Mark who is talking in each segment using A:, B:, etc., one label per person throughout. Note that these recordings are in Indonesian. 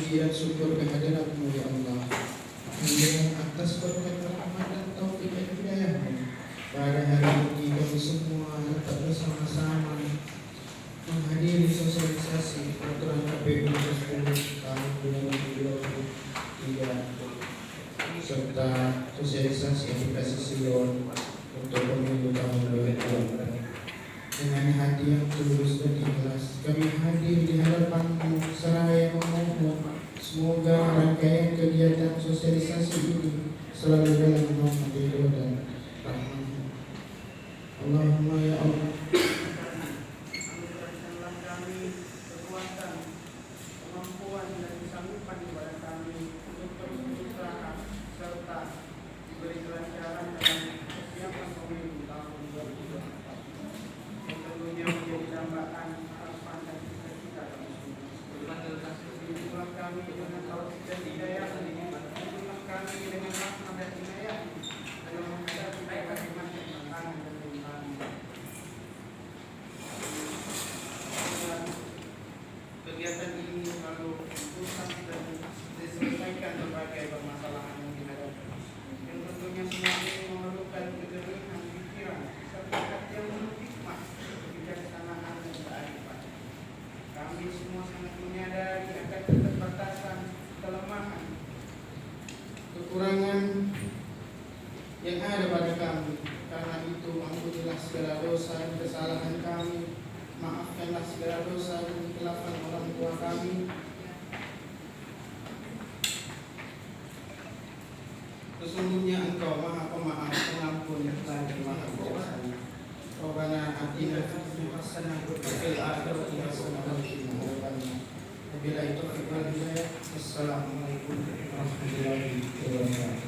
A: puji dan syukur kehadirat-Mu ya Allah. Dengan atas berkat rahmat dan taufik dan hidayah-Mu, pada hari ini kami semua dapat bersama-sama menghadiri sosialisasi peraturan KPU 10 tahun 2023 serta sosialisasi aplikasi Silon untuk pemilu tahun 2024. Dengan hati yang tulus dan ikhlas, kami hadir di hadapan-Mu seraya memohon semoga rangkaian kegiatan sosialisasi ini selalu dalam naungan ridho dan rahmat-Mu. Allahumma ya Allah.
B: Kegiatan ini selalu tuntas dan diselesaikan berbagai permasalahan yang dihadapi. Yang tentunya semua ini memerlukan kejernihan pikiran serta hati yang penuh hikmah, kebijaksanaan dan kearifan. Kami semua sangat menyadari akan keterbatasan, kelemahan, kekurangan yang ada pada kami. Karena itu, ampunilah segala dosa dan kesalahan kami. Maafkanlah segala dosa dan kesalahan orang tua kami. Sesungguhnya Engkau Maha Pemaaf, Pengampun, dan Maha Bijaksana. Rabbana atina fid dunya hasanah wa fil akhirati hasanah wa qina adzabannar. Wabillahi taufiq wal hidayah. Wassalamualaikum warahmatullahi wabarakatuh.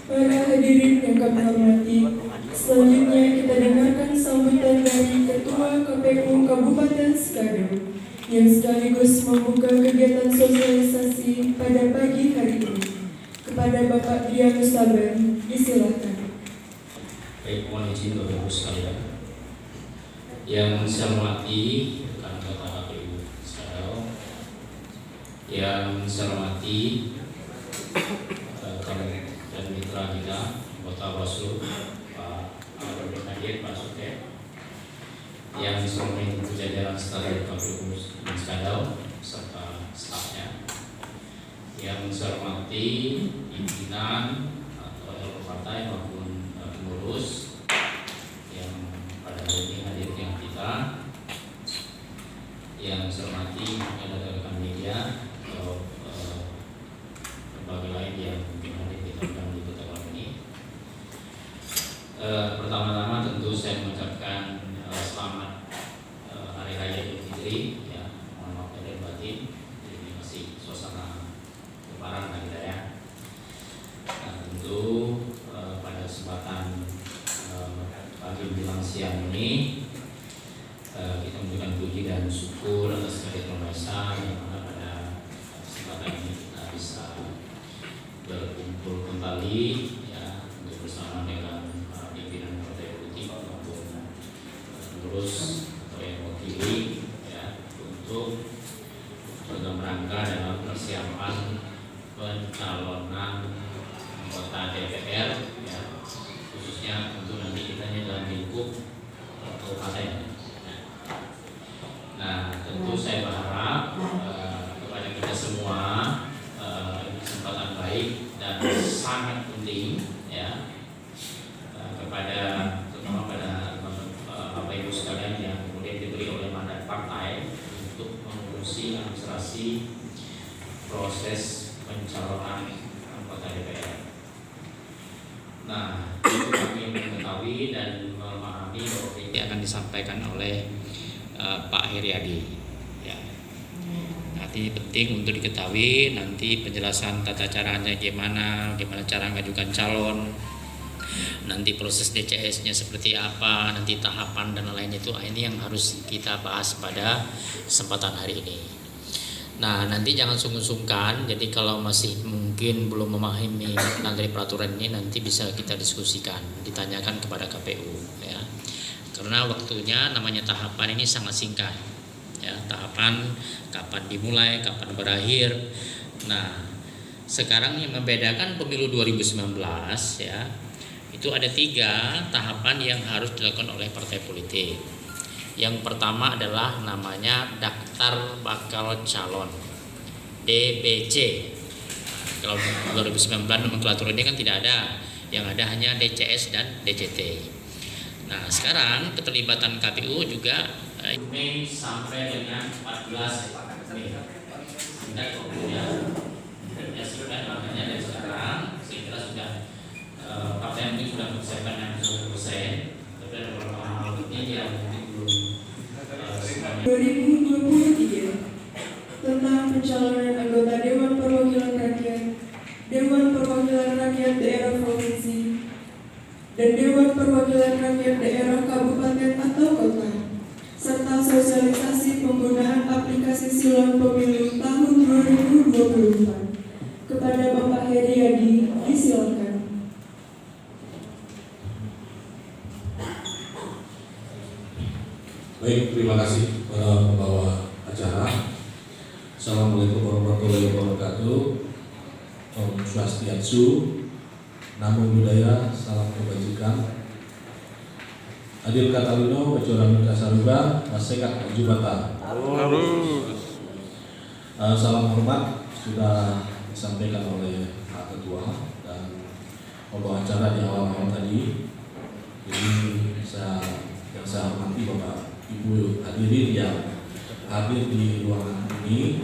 C: Para hadirin yang kami hormati, selanjutnya kita dengarkan sambutan dari Ketua KPU Kabupaten Skadau yang sekaligus membuka kegiatan sosialisasi pada pagi hari ini. Kepada Bapak Dianus Sabar, disilakan.
D: Baik, mohon izin Bapak Ibu sekalian. Yang saya hormati rekan anggota KPU Skadau, yang saya hormati dan mitra kita, anggota Bawaslu, Pak Abdul Hadir, Pak Soke, yang saya hormati jajaran staf KPU Skadau serta stafnya, yang saya hormati pimpinan atau elit partai maupun pengurus yang pada hari ini hadir dengan kita, yang saya hormati rekan-rekan media atau lembaga lain yang hadir di dalam liputan malam ini. Pertama-tama tentu saya mengucapkan selamat Hari Raya Idul Fitri. Ya, mohon maaf lahir batin. Ini masih suasana Lebaran hari raya. Nah, tentu pada kesempatan pagi menjelang siang ini kita memberikan puji dan syukur atas kehadiran Maha yang mana pada kesempatan ini kita bisa berkumpul kembali ya untuk bersama dengan para pimpinan partai politik maupun pengurus atau yang mewakili ya untuk dalam rangka dalam persiapan pencalonan anggota DPR ya, khususnya untuk nanti kita dalam lingkup kabupaten. Nah, tentu saya berharap kepada kita semua kesempatan baik dan sangat penting ya kepada terutama pada Bapak Ibu sekalian yang kemudian diberi oleh mandat partai untuk mengurusi administrasi proses pencalonan anggota DPR. Nah, itu kami mengetahui dan memahami bahwa ini akan disampaikan oleh Pak Heriadi. Ya. Nanti penting untuk diketahui nanti penjelasan tata caranya gimana cara mengajukan calon, nanti proses DCS-nya seperti apa, nanti tahapan dan lain itu ini yang harus kita bahas pada kesempatan hari ini. Nah, nanti jangan sungkan-sungkan. Jadi kalau masih mungkin belum memahami makna dari peraturan ini, nanti bisa kita diskusikan, ditanyakan kepada KPU ya. Karena waktunya namanya tahapan ini sangat singkat ya, tahapan kapan dimulai, kapan berakhir. Nah, sekarang yang membedakan pemilu 2019 ya, itu ada 3 tahapan yang harus dilakukan oleh partai politik. Yang pertama adalah namanya daftar bakal calon, DBC. Kalau 2019 nomenklatur ini kan tidak ada, yang ada hanya DCS dan DCT. Nah, sekarang keterlibatan KPU juga Mei sampai dengan 14 Mei. Sehingga kemudian ya sudah, makanya dari sekarang saya kira sudah partai ini sudah mempersiapkan yang 100%. Tapi ada beberapa hal ini yang mungkin belum
C: 2023 tentang pencalonan anggota Dewan Perwakilan Rakyat, Dewan Perwakilan Rakyat Daerah Provinsi, dan Dewan Perwakilan Rakyat Daerah Kabupaten atau Kota, serta sosialisasi penggunaan aplikasi Silon Pemilu tahun 2024. Kepada Bapak Heriadi, disilakan.
E: Baik, terima kasih para pembawa acara. Assalamualaikum warahmatullahi wabarakatuh. Om Swastiastu, Namo Buddhaya, salam kebajikan. Adil Katalino, Bacoran Kasaruba, Masekat Jubata. Salam hormat sudah disampaikan oleh Pak Ketua dan pembawa acara di awal-awal tadi. Jadi yang saya hormati Bapak Ibu hadirin yang hadir di ruangan ini,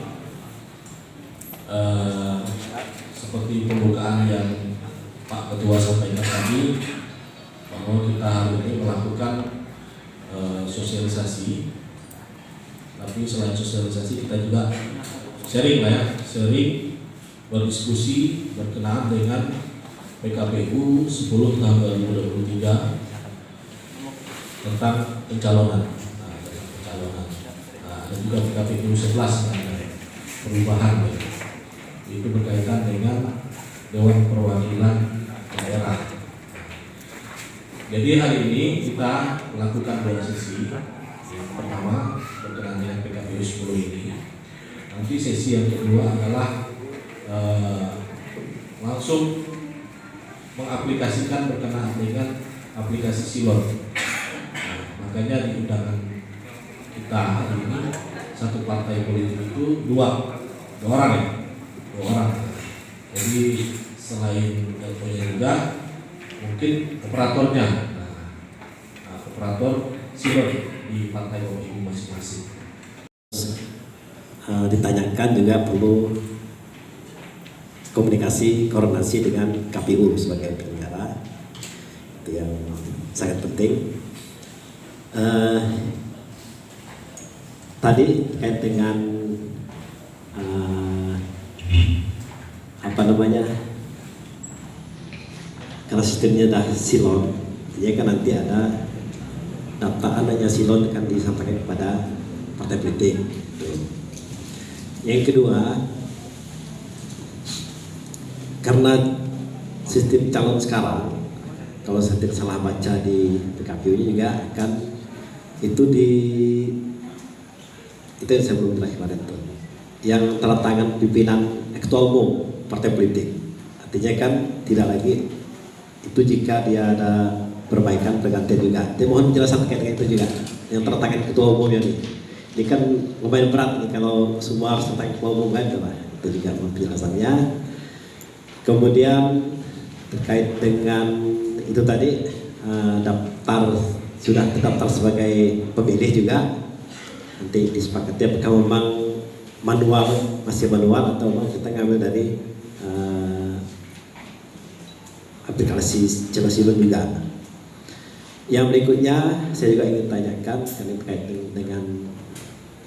E: seperti pembukaan yang Pak Ketua sampaikan tadi, bahwa kita hari ini melakukan sosialisasi. Tapi selain sosialisasi kita juga sharing berdiskusi berkenaan dengan PKPU 10 tahun 2023 tentang pencalonan. Dan juga PKPU 11 perubahan, itu berkaitan dengan Dewan Perwakilan Daerah. Jadi hari ini kita melakukan 2 sesi. Yang pertama berkenaan dengan PKPU 10 ini. Nanti sesi yang kedua adalah langsung mengaplikasikan berkenaan dengan aplikasi Silon. Makanya di undangan kita hari ini satu partai politik itu dua orang. Jadi selain LPO-nya juga mungkin operatornya, operator Silon di partai politik masing-masing.
F: Ditanyakan juga perlu komunikasi, koordinasi dengan KPU sebagai penyelenggara, itu yang sangat penting. Tadi terkait dengan karena sistemnya dah silon, jadi kan nanti ada daftar adanya silon akan disampaikan kepada partai politik. Yang kedua, karena sistem calon sekarang, kalau saya tidak salah baca di PKPU-nya juga akan itu yang saya belum jelas kemarin itu, yang tanda tangan pimpinan ketua umum partai politik. Artinya kan tidak lagi itu jika dia ada perbaikan pergantian juga. Dia mohon penjelasan terkait dengan itu juga, yang tanda tangan ketua umumnya nih. Ini kan lumayan berat nih kalau semua harus tanda tangan ketua umum kan, itu juga mohon penjelasannya. Kemudian terkait dengan itu tadi daftar sudah terdaftar sebagai pemilih juga, nanti disepakati apakah memang masih manual atau memang kita ngambil dari aplikasi Silon juga. Yang berikutnya saya juga ingin tanyakan karena terkait dengan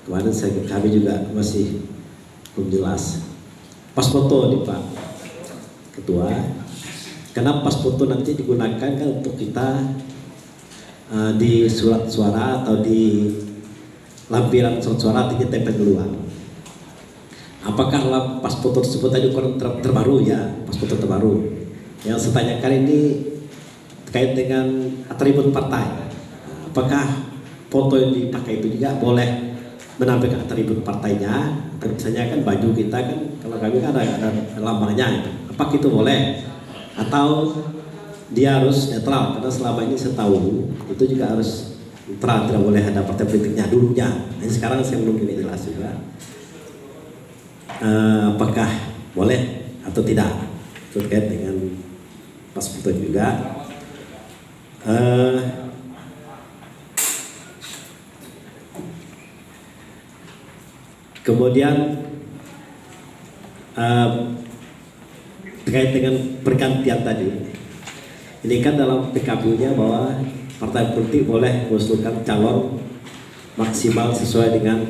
F: kemarin kami juga masih belum jelas pas foto nih Pak Ketua, kenapa pas foto nanti digunakan kan untuk kita di surat suara atau di lampiran surat suara artinya tempel keluar. Apakah pas foto tersebut tadi ukuran terbaru ya, pas foto terbaru? Yang saya tanyakan ini terkait dengan atribut partai. Apakah foto yang dipakai itu juga boleh menampilkan atribut partainya. Misalnya kan baju kita kan, kalau kami kan ada lambangnya, apa itu boleh? Atau dia harus netral, karena selama ini setahu itu juga harus netral, tidak boleh ada partai politiknya dulunya. Nah, sekarang saya belum ini jelas juga apakah boleh atau tidak terkait dengan paspor juga. Kemudian terkait dengan pergantian tadi, ini kan dalam PKPU-nya bahwa partai politik boleh mengusulkan calon maksimal sesuai dengan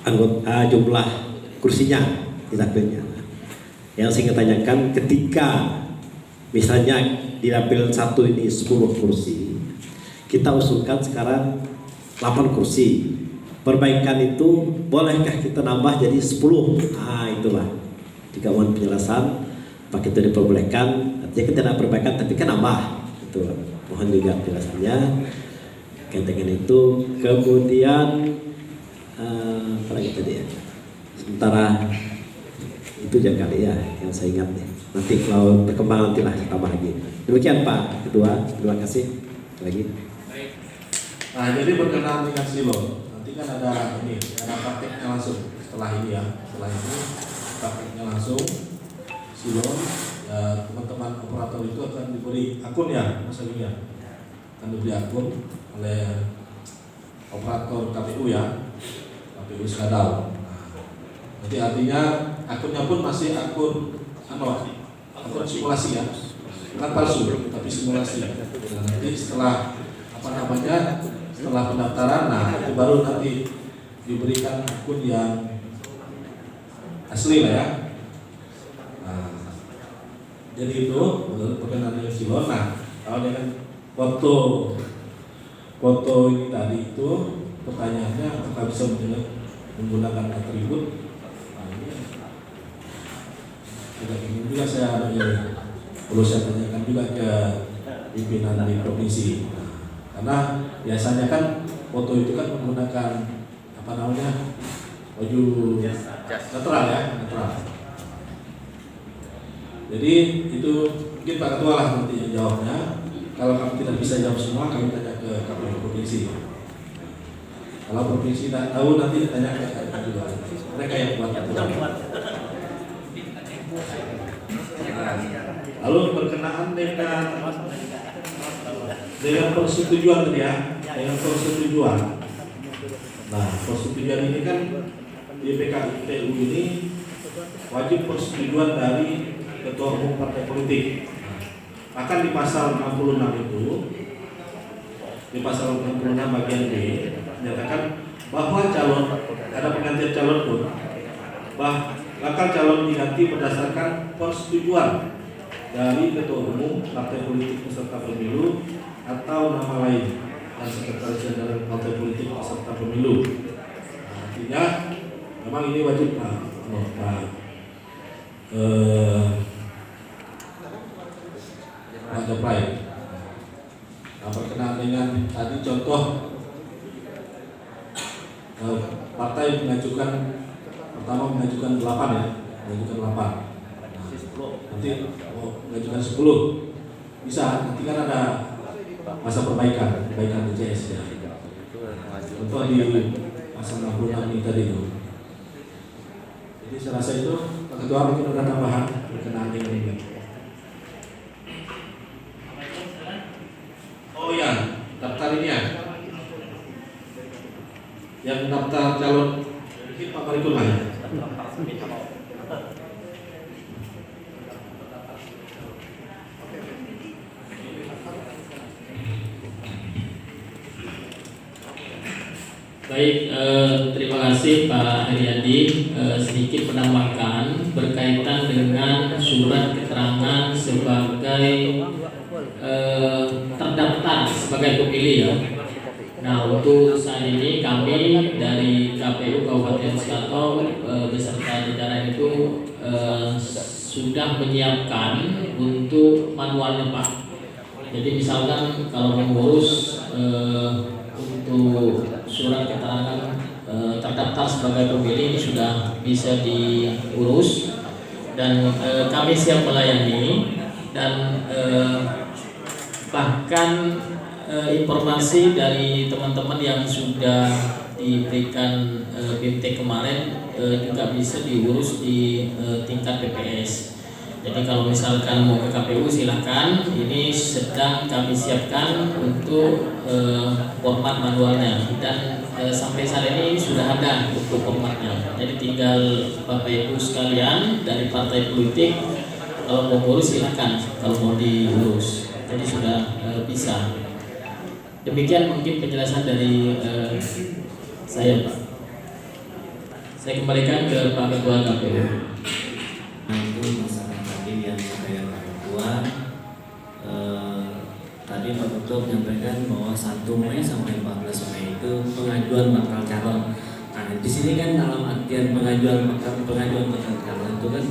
F: anggota jumlah kursinya di dapilnya. Yang saya tanyakan, ketika misalnya di dapil 1 ini 10 kursi, kita usulkan sekarang 8 kursi. Perbaikan itu bolehkah kita nambah jadi 10? Nah, itulah. Jika mohon penjelasan, apakah itu diperbolehkan? Artinya kita tidak perbaikan tapi kan nambah. Itu mohon juga penjelasannya. Kait dengan itu, kemudian apa lagi tadi ya? Sementara itu jangan kali ya yang saya ingat nih. Nanti kalau berkembang nantilah tambah lagi. Demikian Pak Kedua, terima kasih lagi.
E: Nah, jadi berkenaan dengan silo, nanti kan ada ini, ada prakteknya langsung setelah ini ya. Setelah ini prakteknya langsung silo, ya, teman-teman operator itu akan diberi akun ya, Mas Agung ya, akan diberi akun oleh operator KPU ya, KPU Skadau. Jadi artinya akunnya pun masih akun akun simulasi ya, bukan palsu tapi simulasi. Nah, nanti setelah setelah pendaftaran, nah itu baru nanti diberikan akun yang asli lah ya. Nah, jadi itu berkenaan dengan silon. Nah, kalau dengan foto ini tadi itu pertanyaannya apakah bisa menggunakan atribut? Ini juga saya perlu saya tanyakan juga ke pimpinan di provinsi. Nah, karena biasanya kan foto itu kan menggunakan baju netral ya, netral. Jadi itu mungkin Pak Ketua lah nanti yang jawabnya. Kalau kami tidak bisa jawab semua, kami tanya ke KPU provinsi. Kalau provinsi tidak tahu, nanti ditanya ke KPU juga. Mereka yang buat aturan. Lalu berkenaan dengan persetujuan tadi ya, dengan persetujuan. Nah, persetujuan ini kan di PKPU ini wajib persetujuan dari ketua umum partai politik. Bahkan di pasal 66 itu, di pasal 66 bagian B menyatakan bahwa ada penggantian calon pun, bakal calon diganti berdasarkan persetujuan dari ketua umum partai politik peserta pemilu atau nama lain dan sekretaris jenderal partai politik peserta pemilu. Nah, artinya memang ini wajib Pak Joplay. Nah, berkenaan dengan tadi contoh partai mengajukan pertama mengajukan 8 ya, mengajukan 8. Nanti mengajukan 10 bisa, nanti kan ada masa perbaikan DCS ya. Contoh di pasal 66 ini tadi itu. Jadi saya rasa itu Pak Ketua mungkin ada tambahan berkenaan dengan ini. Oh ya, daftar ini ya. Yang daftar calon mungkin Pak Marikul lah ya.
G: Baik, terima kasih Pak Haryadi. Sedikit penambahkan berkaitan dengan surat keterangan sebagai terdaftar sebagai pemilih ya. Nah, untuk saat ini kami dari KPU Kabupaten Skadau beserta jajaran itu sudah menyiapkan untuk manualnya Pak. Jadi misalkan kalau mengurus untuk surat keterangan terdaftar sebagai pemilih ini sudah bisa diurus, dan kami siap melayani, dan bahkan informasi dari teman-teman yang sudah diberikan BMT kemarin juga bisa diurus di tingkat PPS. Jadi kalau misalkan mau ke KPU silakan, ini sedang kami siapkan untuk format manualnya, dan sampai saat ini sudah ada untuk formatnya. Jadi tinggal Bapak Ibu sekalian dari partai politik, kalau mau ngurus silakan, kalau mau diurus. Jadi sudah bisa. Demikian mungkin penjelasan dari saya, Pak. Saya kembalikan ke Pak Ketua KPU.
H: Itu masalah tadi yang saya Ketua, tadi Pak Ketua menyampaikan bahwa 1 Mei sampai 14 Mei itu pengajuan bakal calon. Nah, di sini kan dalam artian pengajuan bakal calon itu kan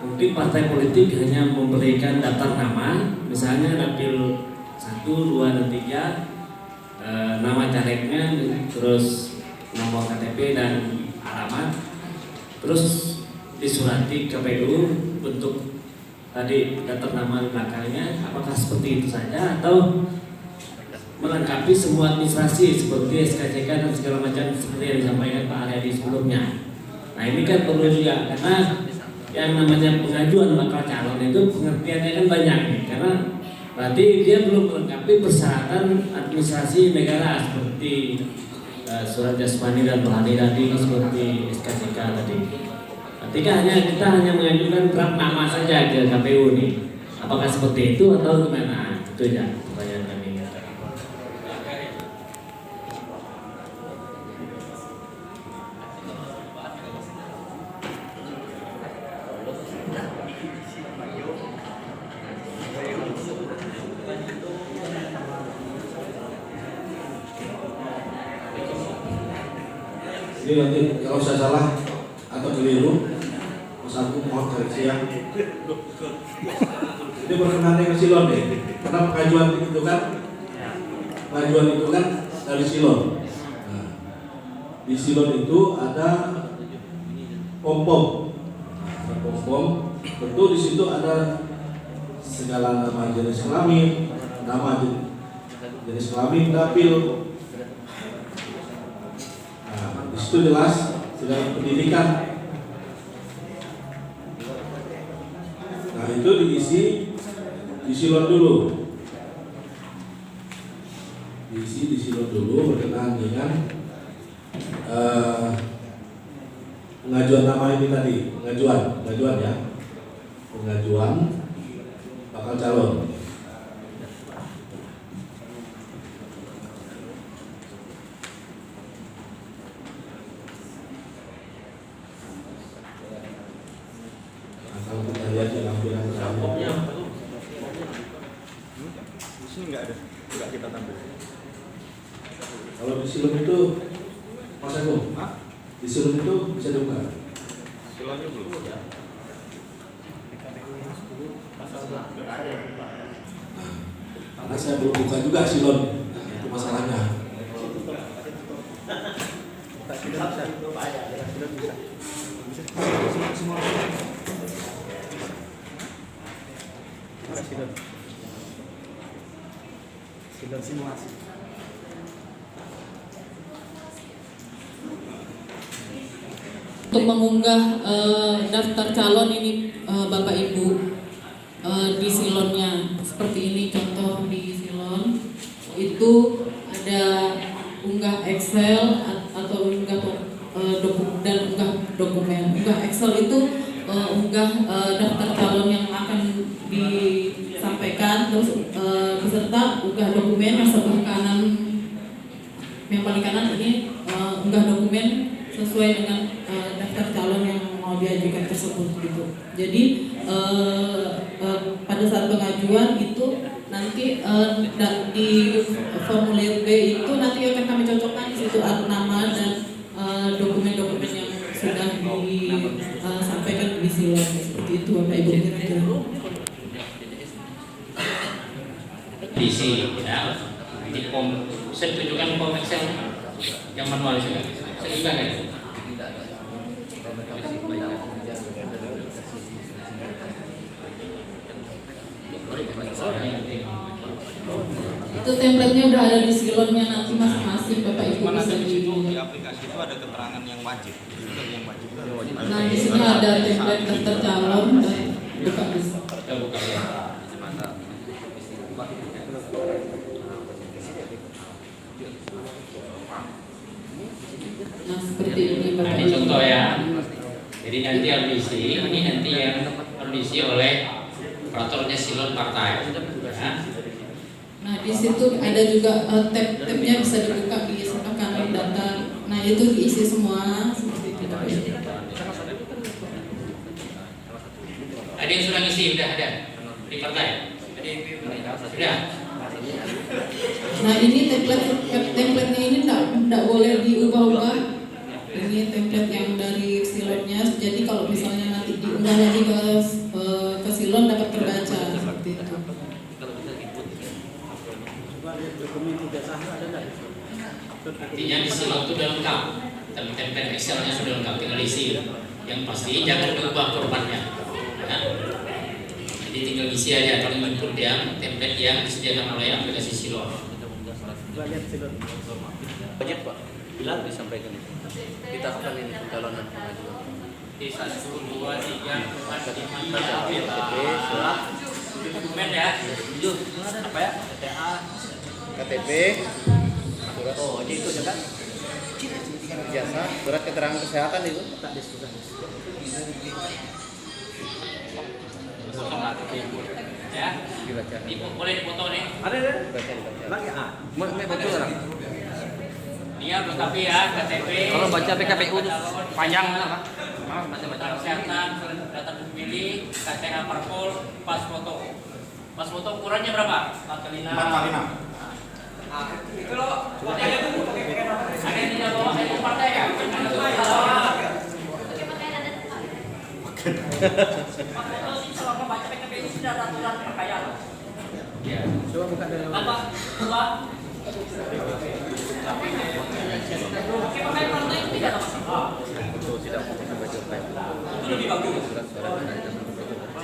H: mungkin partai politik hanya memberikan daftar nama, misalnya dapil 1, 2, dan 3, nama calegnya, terus nomor KTP dan alamat, terus disurati KPU bentuk tadi daftar nama belakangnya. Apakah seperti itu saja atau melengkapi semua administrasi seperti SKCK dan segala macam seperti yang disampaikan Pak Aryadi sebelumnya? Nah, ini kan perlu juga, karena yang namanya pengajuan bakal calon itu pengertiannya kan banyak nih, karena berarti dia belum melengkapi persyaratan administrasi negara seperti surat jasmani dan rohani tadi, seperti SKCK tadi. Ketika kita hanya mengajukan draft nama saja ke KPU nih, apakah seperti itu atau gimana? Itu aja pertanyaan kami.
E: Ini nanti kalau saya salah atau keliru, Mas Agung mohon koreksi ya. Ini berkenaan dengan silon deh, karena pengajuan itu kan dari silon. Nah, di silon itu ada pom-pom, tentu di situ ada segala nama jenis kelamin, nama jenis kelamin dapil. Nah, di situ jelas segala pendidikan. Nah, itu diisi di silon dulu. Diisi di silon dulu berkenaan dengan pengajuan nama ini tadi, pengajuan ya, pengajuan bakal calon. Nah, kalau kita lihat di lampiran pertama,
I: di sini nggak kita tampil.
E: kalau di silon itu, Mas Agung, di silon itu bisa dibuka.
I: Silonnya belum.
E: Karena saya belum buka juga silon, itu masalahnya.
I: Silon simulasi.
J: Untuk mengunggah daftar calon ini Bapak Ibu di silonnya seperti ini, contoh di silon itu ada unggah Excel atau unggah dokumen. Unggah Excel itu unggah daftar calon yang akan disampaikan, terus beserta unggah dokumen yang sebelah kanan, yang paling kanan ini unggah dokumen sesuai dengan daftar calon yang mau diajukan tersebut gitu. Jadi pada saat pengajuan itu nanti di formulir B itu nanti akan kami cocokkan di situ nama dan dokumen-dokumen yang sudah disampaikan di silon seperti itu Bapak Ibu kira-kira.
D: Diisi ya di form, saya tunjukkan form Excel yang manual juga. Silakan ya.
J: Itu template-nya udah ada di silonnya, nanti masing-masing Bapak Ibu bisa
I: di aplikasi itu ada keterangan yang wajib. Yang wajib.
J: Nah, di sini ada template daftar calon dan buka bisa.
D: Buka ya.
J: Nah, seperti ini
D: Nah,
J: Bapak
D: ini
J: Ibu.
D: contoh ya. Jadi nanti audisi, ini nanti yang audisi oleh operatornya silon partai. Ya.
J: Nah, di situ ada juga tab-tabnya bisa dibuka di akan data. Nah, itu diisi semua seperti itu.
D: Ada yang sudah ngisi, udah ada di partai. Sudah.
J: Nah, ini template-nya ini enggak boleh diubah-ubah. Ini template yang dari silonnya. Jadi kalau misalnya nanti diunggah lagi ke silon dapat terbaca seperti itu.
D: Artinya di silon itu sudah lengkap. Template Excel-nya sudah lengkap, tinggal isi. Yang pasti jangan diubah formatnya. Ya. Jadi tinggal isi aja atau input yang template yang disediakan oleh aplikasi silon.
K: Wajib Pak, bila disampaikan itu kita akan ini pencalonan pengajuan
D: Di 1, 2, 3, 4, 5,
K: KTP, surat,
D: dokumen ya.
K: apa ya? TTA, KTP, surat itu juga ijazah, surat keterangan kesehatan itu.
D: Ya. Boleh dipoto nih.
K: Ada. Lagi mau foto orang.
D: Dia lengkapi ya KTP.
K: Kalau baca PKPU itu panjang apa?
D: Data kesehatan, data pemilih, KTA parpol, pas foto. Pas foto ukurannya berapa? 4x6.
I: 4x6.
D: Itu loh. Ada yang tidak bawa saya partai ya? Selama baca PKPU sudah aturan pakaian. Ya.
K: Coba buka dari
D: Apa? Coba. Oke, pakai partai itu tidak ada masalah.
K: itu tidak menggunakan baju baik.
D: Itu lebih bagus.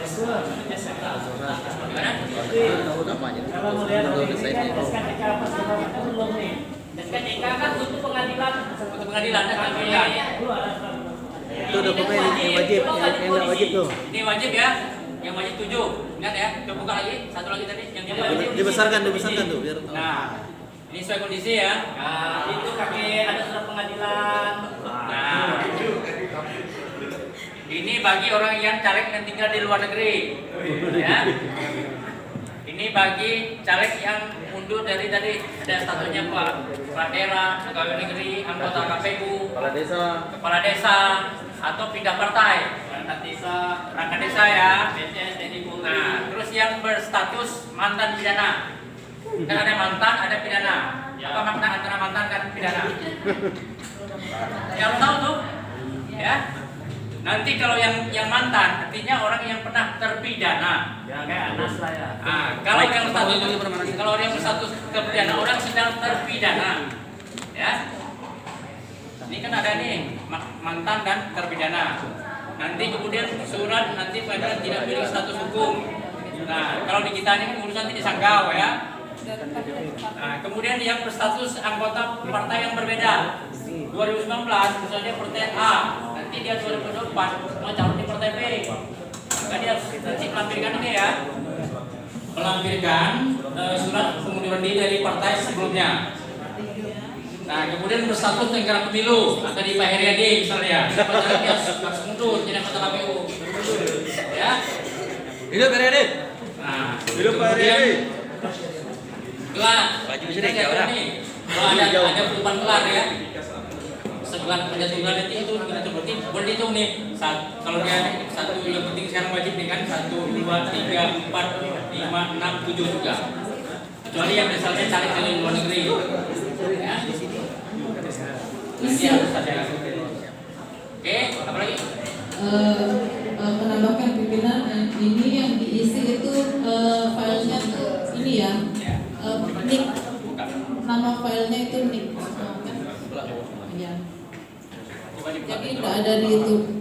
K: Surat-surat
D: Gimana?
K: namanya.
J: Kalau melihat
K: SKTK
J: belum nih.
D: SKTK kan untuk pengadilan. Untuk pengadilan dan pengadilan.
K: Itu dokumen yang wajib, yang nggak wajib tuh.
D: Ini wajib ya. Yang wajib 7. Ingat ya. Coba buka lagi. Satu lagi tadi yang tidak wajib.
K: Dibesarkan tuh biar.
D: Nah, ini sesuai kondisi ya. Nah, itu pakai ada surat pengadilan. Nah, ini bagi orang yang caleg yang tinggal di luar negeri. Ya. Ini bagi caleg yang mundur dari tadi ada statusnya Pak Kepala Daerah, pegawai negeri, anggota KPU, kepala desa, atau pindah partai, perangkat desa ya. Nah, terus yang berstatus mantan pidana. Kan ada mantan, ada pidana. Apa makna antara mantan dan pidana? Yang tahu tuh, ya. Nanti kalau yang mantan, artinya orang yang pernah terpidana.
K: Ya kayak Anas lah ya.
D: Nah, kalau yang berstatus terpidana, orang sedang terpidana. Ya. Ini kan ada nih mantan dan terpidana. Nanti kemudian surat nanti pengadilan tidak memiliki status hukum. Nah, kalau di kita ini kan urusan nanti disangkau ya. Nah, kemudian yang berstatus anggota partai yang berbeda. 2019 misalnya partai A, nanti dia 2024 mau calon di partai B. Maka dia harus nanti melampirkan ini ya. Melampirkan surat pengunduran diri dari partai sebelumnya. Nah, kemudian berstatus negara pemilu, ada di Pak Heriadi misalnya. Padahal dia harus mundur, tidak anggota KPU. Ya.
K: Hidup Pak Heriadi.
D: Nah,
K: Hidup Pak Heriadi.
D: Gelar.
K: Baju bisa dijawab.
D: Kalau ada perubahan gelar ya. Segelar penjatuhan nanti itu kita seperti boleh dihitung nih. Kalau dia satu yang penting sekarang wajib nih kan 1, 2, 3, 4, 5, 6, 7 juga. Kecuali yang misalnya caleg dari luar negeri. Ya. Nanti harus ada. Oke, apa lagi?
J: Menambahkan pimpinan ini yang diisi itu filenya tuh ini ya. Nick. Nama filenya itu nick. Ya. tidak ada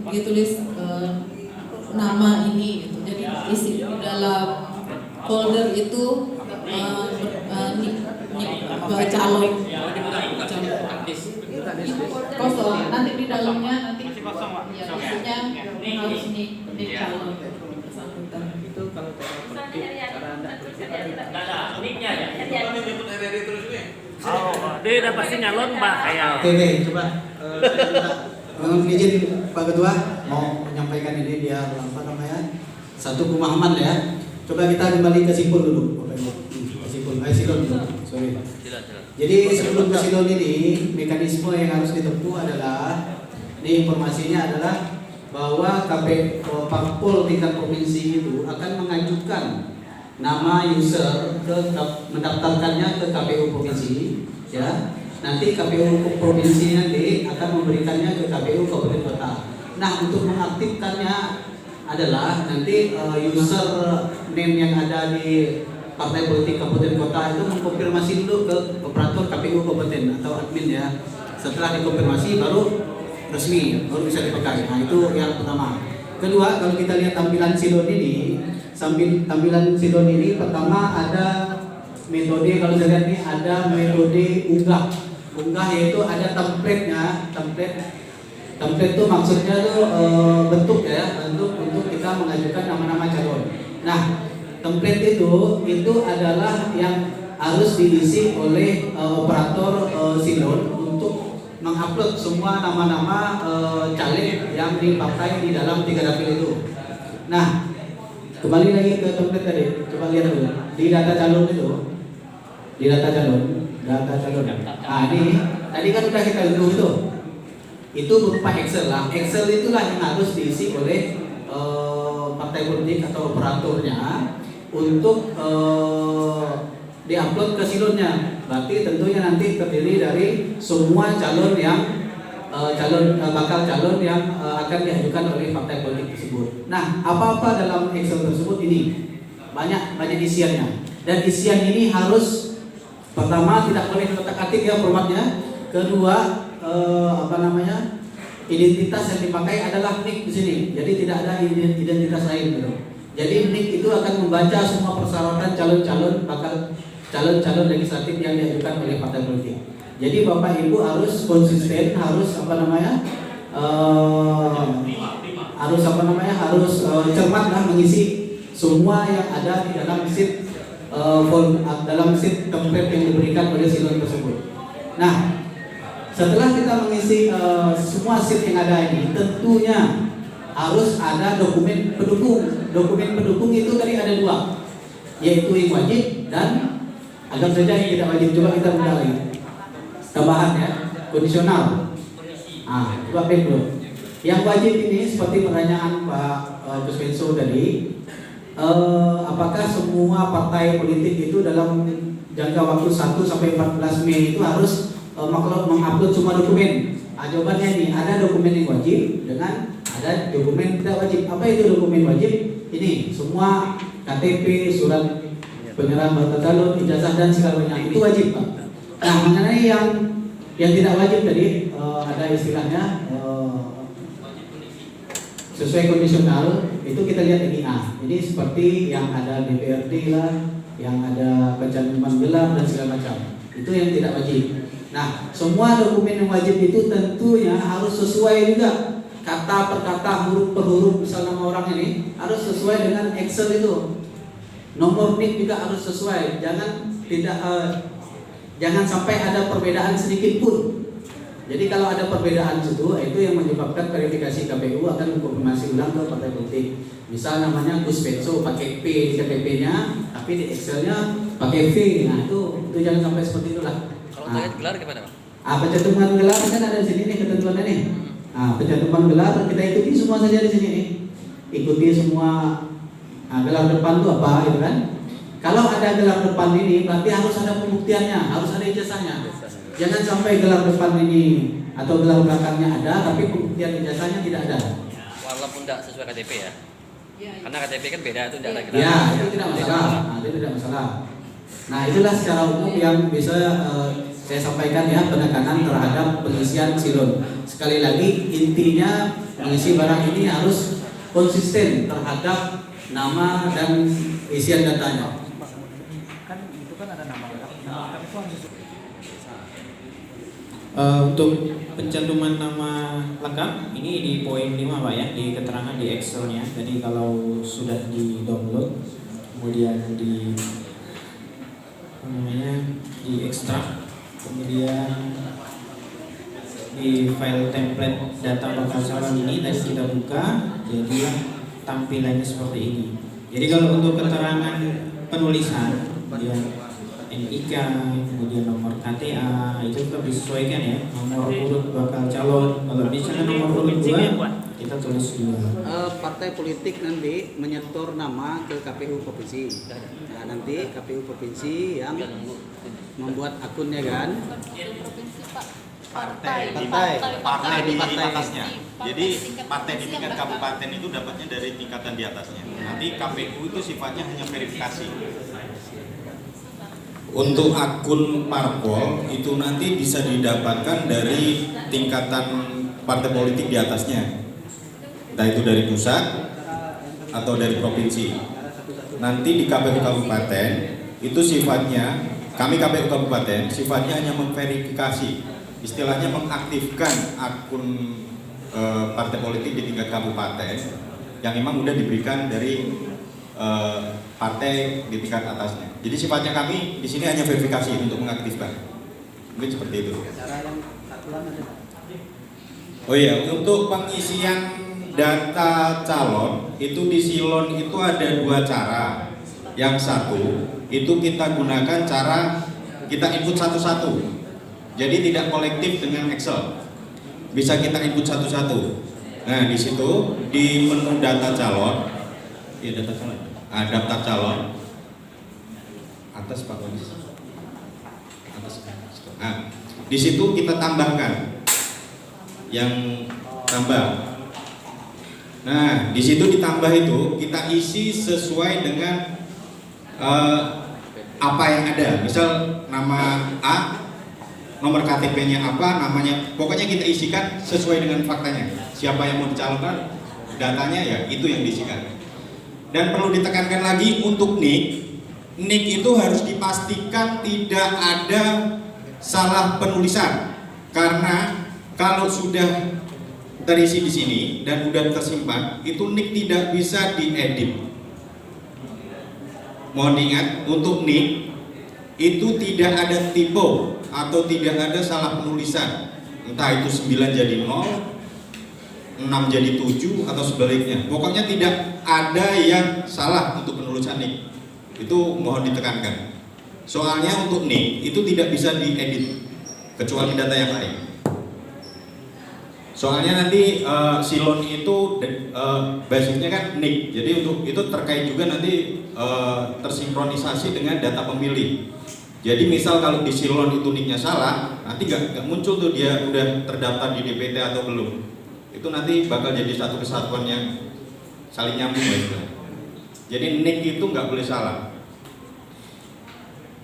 J: ditulis nama ini gitu. Jadi isi di dalam folder itu calon kosong. Nanti di dalamnya nanti ya isinya harus nik calon bersangkutan.
B: Itu kalau cara Anda
K: Dia udah pasti nyalon Pak kayak.
L: Oke, coba mohon izin Pak Ketua mau menyampaikan ini biar apa namanya satu pemahaman ya. Coba kita kembali ke Sipul dulu, Bapak Ibu. Silon dulu. Sorry. Jadi sebelum ke Silon ini mekanisme yang harus ditempuh adalah ini informasinya adalah bahwa Parpol tingkat provinsi itu akan mengajukan nama user mendaftarkannya ke KPU provinsi, ya. Nanti KPU provinsi nanti akan memberikannya ke KPU kabupaten kota. Nah, untuk mengaktifkannya adalah nanti user name yang ada di partai politik kabupaten kota itu mengkonfirmasi dulu ke operator KPU kabupaten atau admin ya. Setelah dikonfirmasi baru resmi, baru bisa dipakai. Nah, itu yang pertama. Kedua, kalau kita lihat tampilan Silon ini pertama ada metode, kalau saya lihat ini ada metode unggah yaitu ada template-nya. Template itu maksudnya itu bentuk untuk kita mengajukan nama-nama calon. Nah, template itu adalah yang harus diisi oleh operator Silon untuk mengupload semua nama-nama caleg yang dipakai di dalam 3 dapil itu. Nah, kembali lagi ke template tadi, coba lihat dulu di data calon itu, data calon. Nah, ini tadi kan udah kita hitung itu berupa Excel lah. Excel itulah yang harus diisi oleh partai politik atau operatornya untuk diupload ke Silonnya. Berarti tentunya nanti terdiri dari semua calon yang bakal calon yang akan diajukan oleh partai politik tersebut. Nah, apa-apa dalam Excel tersebut ini banyak isiannya. Dan isian ini harus pertama tidak boleh otak-atik ya formatnya. Kedua identitas yang dipakai adalah NIK di sini. Jadi tidak ada identitas lain gitu. Jadi NIK itu akan membaca semua persyaratan calon-calon legislatif yang diajukan oleh partai politik. Jadi Bapak Ibu harus konsisten, harus cermat lah mengisi semua yang ada di dalam sheet template yang diberikan oleh Silon tersebut. Nah, setelah kita mengisi semua sheet yang ada ini, tentunya harus ada dokumen pendukung. Dokumen pendukung itu tadi ada 2, yaitu yang wajib dan anggap saja yang tidak wajib. Coba kita buka lagi. Tambahan ya, kondisional. Coba dulu. Yang wajib ini seperti pertanyaan Pak Kuspenso tadi, apakah semua partai politik itu dalam jangka waktu 1 sampai 14 Mei itu harus mengupload semua dokumen? Jawabannya ini ada dokumen yang wajib dengan ada dokumen tidak wajib. Apa itu dokumen wajib? Ini semua KTP, surat penyerahan daftar calon, ijazah dan segala macam itu wajib, Pak. Nah, mengenai yang tidak wajib tadi ada istilahnya sesuai kondisional itu kita lihat ini Jadi seperti yang ada DPRD lah, yang ada pencantuman gelar dan segala macam. Itu yang tidak wajib. Nah, semua dokumen yang wajib itu tentunya harus sesuai juga kata per kata, huruf per huruf, misal nama orang ini harus sesuai dengan Excel itu. Nomor NIK juga harus sesuai. Jangan sampai ada perbedaan sedikit pun. Jadi kalau ada perbedaan itu yang menyebabkan verifikasi KPU akan mengkonfirmasi ulang ke partai politik. Misal namanya Kuspenso pakai P di KTP-nya, tapi di Excel-nya pakai V. Nah, itu jangan sampai seperti itulah.
K: Kalau terkait gelar gimana, Pak?
L: Pencantuman gelar kan ada di sini nih ketentuannya nih. Pencantuman gelar kita ikuti semua saja di sini nih. Ikuti semua. Gelar depan itu apa gitu kan? Kalau ada gelar depan ini berarti harus ada pembuktiannya, harus ada ijazahnya. Jangan sampai gelar depan ini atau gelar belakangnya ada tapi pembuktian ijazahnya tidak ada.
K: Walaupun tidak sesuai KTP ya. Karena KTP kan beda itu tidak ada gelar.
L: Ya, itu tidak masalah. Itu tidak masalah. Nah, itulah secara umum yang bisa saya sampaikan ya, penekanan terhadap pengisian silon. Sekali lagi intinya mengisi barang ini harus konsisten terhadap nama dan isian datanya.
A: Untuk pencantuman nama lengkap ini di poin 5 Pak ya, di keterangan di Excelnya. Jadi kalau sudah di download kemudian di di ekstrak, kemudian di file template data bakal calon ini tadi kita buka, jadi tampilannya seperti ini. Jadi kalau untuk keterangan penulisan kemudian NIK, kemudian nomor KTA itu kita disesuaikan ya, nomor urut bakal calon. Kalau misalnya nomor urut 2 kita tulis 2.
B: Partai politik nanti menyetor nama ke KPU provinsi. Nah, nanti KPU provinsi yang membuat akunnya kan.
I: Partai di atasnya. Jadi partai di tingkat kabupaten itu dapatnya dari tingkatan di atasnya. Nanti KPU itu sifatnya hanya verifikasi.
M: Untuk akun parpol itu nanti bisa didapatkan dari tingkatan partai politik di atasnya, entah itu dari pusat atau dari provinsi. Nanti di KPU kabupaten itu sifatnya, kami KPU kabupaten sifatnya hanya memverifikasi, istilahnya mengaktifkan akun partai politik di tingkat kabupaten yang memang sudah diberikan dari partai di tingkat atasnya. Jadi sifatnya kami di sini hanya verifikasi untuk mengaktifkan. Mungkin seperti itu. Oh iya, untuk pengisian data calon itu di silon itu ada 2 cara. Yang satu itu kita gunakan cara kita input satu-satu. Jadi tidak kolektif dengan Excel. Bisa kita input satu-satu. Nah, di situ di menu data calon, ya data calon. Daftar calon atas Pak Wanis. Atas. Nah, di situ kita tambahkan yang tambah. Nah, di situ ditambah itu kita isi sesuai dengan apa yang ada. Misal nama A, nomor KTP-nya apa, namanya, pokoknya kita isikan sesuai dengan faktanya. Siapa yang mau dicalonkan, datanya ya itu yang diisikan. Dan perlu ditekankan lagi untuk NIK itu harus dipastikan tidak ada salah penulisan, karena kalau sudah terisi di sini dan sudah tersimpan, itu NIK tidak bisa diedit. Mohon diingat, untuk NIK itu tidak ada typo atau tidak ada salah penulisan, entah itu 9 jadi 0, 6 jadi 7 atau sebaliknya. Pokoknya tidak ada yang salah untuk penulisan NIK. Itu mohon ditekankan. Soalnya untuk NIK itu tidak bisa diedit kecuali data yang lain. Soalnya nanti silon itu basicnya kan NIK. Jadi untuk itu terkait juga nanti tersinkronisasi dengan data pemilih. Jadi misal kalau di silon itu NIK-nya salah, nanti nggak muncul tuh dia udah terdaftar di DPT atau belum. Itu nanti bakal jadi satu kesatuan yang saling nyambung ya. Jadi NIK itu nggak boleh salah.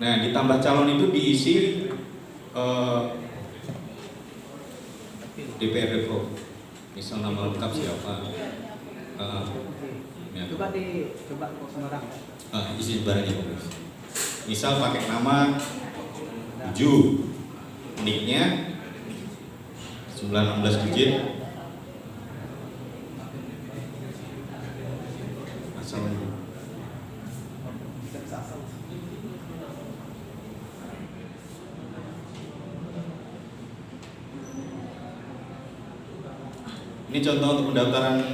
M: Nah, ditambah calon itu diisi DPRD Pro. Misal nama lengkap siapa? Ya.
B: Coba sembarang.
M: Isi barangnya. Misal pakai nama Uju, NIK-nya 916 digit. Ini contoh untuk pendaftaran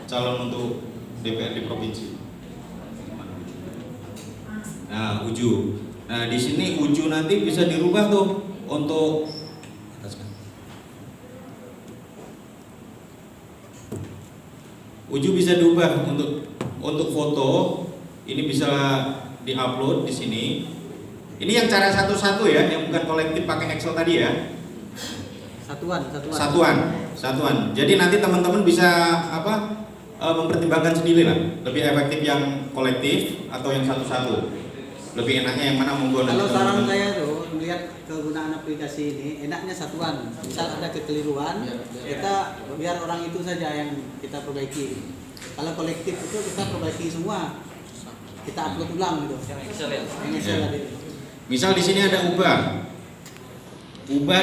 M: calon untuk DPRD provinsi. Nah, Uju. Nah, di sini Uju nanti bisa dirubah tuh untuk Uju bisa diubah untuk foto. Ini bisa diupload di sini. Ini yang cara satu-satu ya, yang bukan kolektif pakai Excel tadi ya. Satuan. Jadi nanti teman-teman bisa mempertimbangkan sendiri lah. Lebih efektif yang kolektif atau yang satu-satu. Lebih enaknya yang mana monggo nanti.
B: Kalau saran saya tuh
L: melihat kegunaan aplikasi ini, enaknya satuan. Misal ada kekeliruan, kita biar orang itu saja yang kita perbaiki. Kalau kolektif itu kita perbaiki semua, kita upload ulang gitu.
M: Misal di sini ada ubah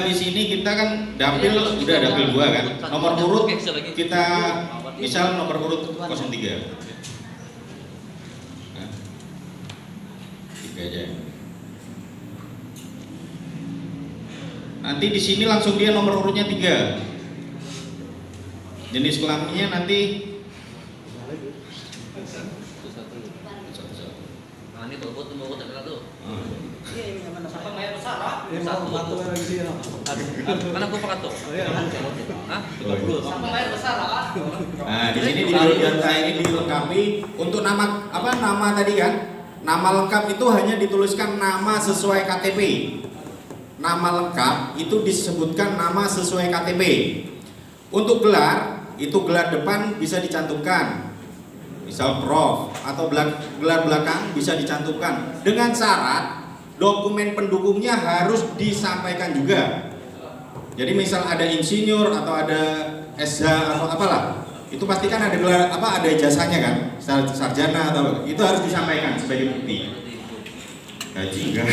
M: di sini kita kan dapil udah dapil 2 kan. Nomor urut kita misal nomor urut 03. Nah, 3 aja. Nanti di sini langsung dia nomor urutnya 3. Jenis kelaminnya nanti
K: Ini berbut nomor urut satu.
L: Siapa bayar besar, Pak?
K: Mana gua pakai tuh? Hah? 30.
L: Siapa bayar besar, Pak?
M: Nah, di sini di data ini dilengkapi untuk nama tadi kan. Nama lengkap itu hanya dituliskan nama sesuai KTP. Nama lengkap itu disebutkan nama sesuai KTP. Untuk gelar, itu gelar depan bisa dicantumkan. Misal prof atau gelar belakang bisa dicantumkan dengan syarat dokumen pendukungnya harus disampaikan juga. Jadi misal ada insinyur atau ada SH atau apalah, itu pasti kan ada gelar ada ijazahnya kan, sarjana atau itu harus disampaikan sebagai bukti. Gaji enggak?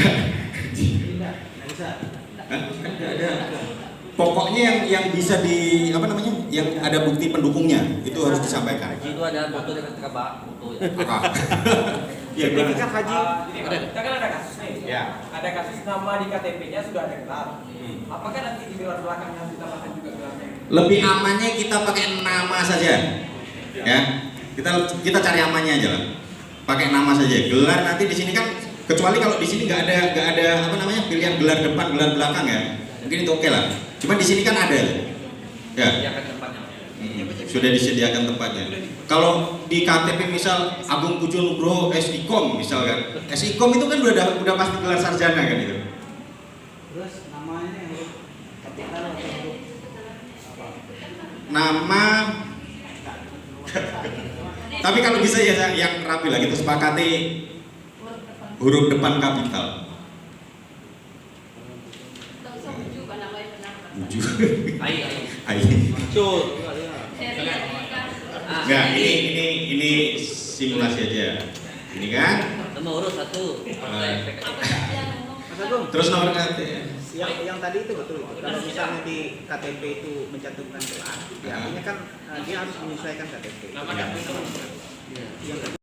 M: Pokoknya yang bisa yang ada bukti pendukungnya itu harus disampaikan.
K: Itu ada foto dengan kabak, foto ya.
M: Ya,
N: sertifikat haji.
K: Kan
N: ada kasus nih.
M: Ya.
N: Ada kasus nama di KTP-nya sudah ada gelar. Apakah nanti di gelar belakangnya harus ditambahkan juga gelarnya?
M: Lebih amannya kita pakai nama saja. Ya. Kita cari amannya aja lah. Pakai nama saja. Gelar nanti di sini kan kecuali kalau di sini nggak ada pilihan gelar depan, gelar belakang ya. Mungkin itu oke lah. Cuma di sini kan ada. Ya. Sudah disediakan tempatnya. Kalau di KTP misal Agung Pujo Nugroho SIKOM misalkan. SIKOM itu kan udah pasti gelar sarjana kan itu.
L: Terus namanya harus kapital atau huruf apa?
M: Nama tapi kalau bisa ya yang rapi lah kita sepakati huruf depan kapital. Ai. Enggak, ini simulasi aja. Ini kan
K: Nomor urut 1.
M: Terus nomor KTP.
N: Yang tadi itu betul. Kalau misalnya di KTP itu mencantumkan gelar, ya artinya kan dia harus menyesuaikan KTP. Yang